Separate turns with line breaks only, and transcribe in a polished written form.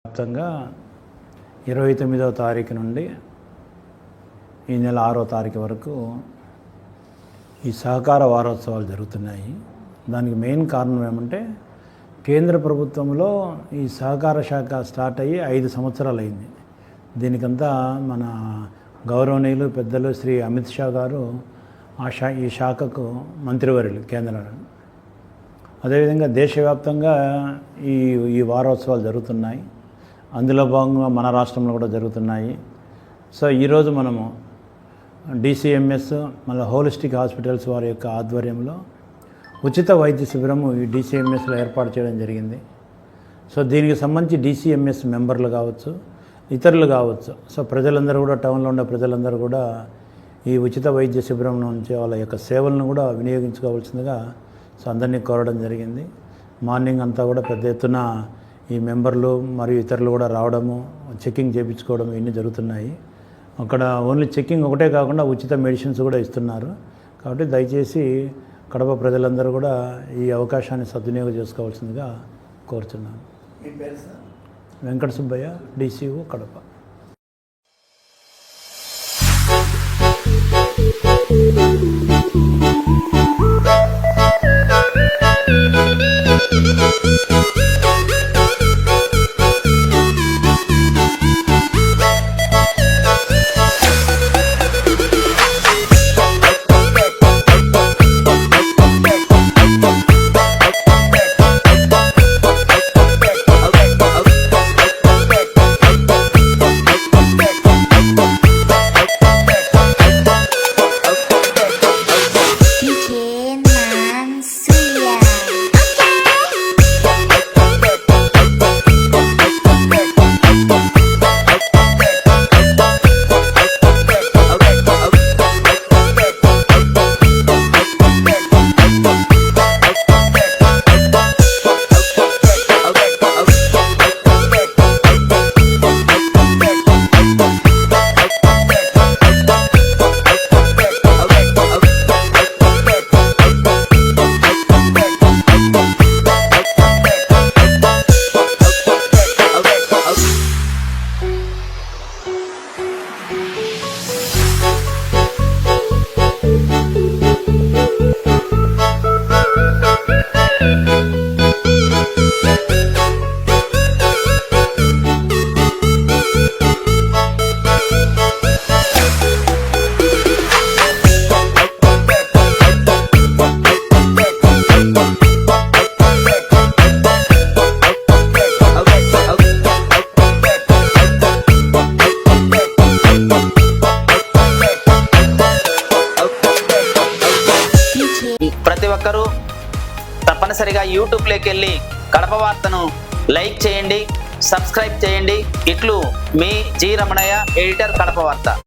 వ్యాప్తంగా 29వ తారీఖు నుండి ఈ నెల 6వ తారీఖు వరకు ఈ సహకార వారోత్సవాలు జరుగుతున్నాయి. దానికి మెయిన్ కారణం ఏమంటే కేంద్ర ప్రభుత్వంలో ఈ సహకార శాఖ స్టార్ట్ అయ్యి 5 సంవత్సరాలు అయింది. దీనికంతా మన గౌరవనీయులు పెద్దలు శ్రీ అమిత్ షా గారు ఈ శాఖకు మంత్రివర్యులు కేంద్రంలో. అదేవిధంగా దేశవ్యాప్తంగా ఈ వారోత్సవాలు జరుగుతున్నాయి. అందులో భాగంగా మన రాష్ట్రంలో కూడా జరుగుతున్నాయి. సో ఈరోజు మనము DCMS మళ్ళీ హోలిస్టిక్ హాస్పిటల్స్ వారి యొక్క ఆధ్వర్యంలో ఉచిత వైద్య శిబిరము ఈ DCMSలో ఏర్పాటు చేయడం జరిగింది. సో దీనికి సంబంధించి DCMS మెంబర్లు కావచ్చు, ఇతరులు కావచ్చు, సో ప్రజలందరూ కూడా టౌన్లో ఉండే ప్రజలందరూ కూడా ఈ ఉచిత వైద్య శిబిరం నుంచి వాళ్ళ యొక్క సేవలను కూడా వినియోగించుకోవాల్సిందిగా సో అందరినీ కోరడం జరిగింది. మార్నింగ్ అంతా కూడా పెద్ద ఎత్తున ఈ మెంబర్లు మరియు ఇతరులు కూడా రావడము, చెకింగ్ చేయించుకోవడం ఇవన్నీ జరుగుతున్నాయి. అక్కడ ఓన్లీ చెకింగ్ ఒకటే కాకుండా ఉచిత మెడిసిన్స్ కూడా ఇస్తున్నారు. కాబట్టి దయచేసి కడప ప్రజలందరూ కూడా ఈ అవకాశాన్ని సద్వినియోగం చేసుకోవాల్సిందిగా కోరుతున్నాను. వెంకట సుబ్బయ్య, DCO కడప.
ప్రతి ఒక్కరూ తప్పనిసరిగా యూట్యూబ్లోకి వెళ్ళి కడప వార్తను లైక్ చేయండి, సబ్స్క్రైబ్ చేయండి. ఇట్లు మీ జి రమణయ్య, ఎడిటర్, కడప వార్త.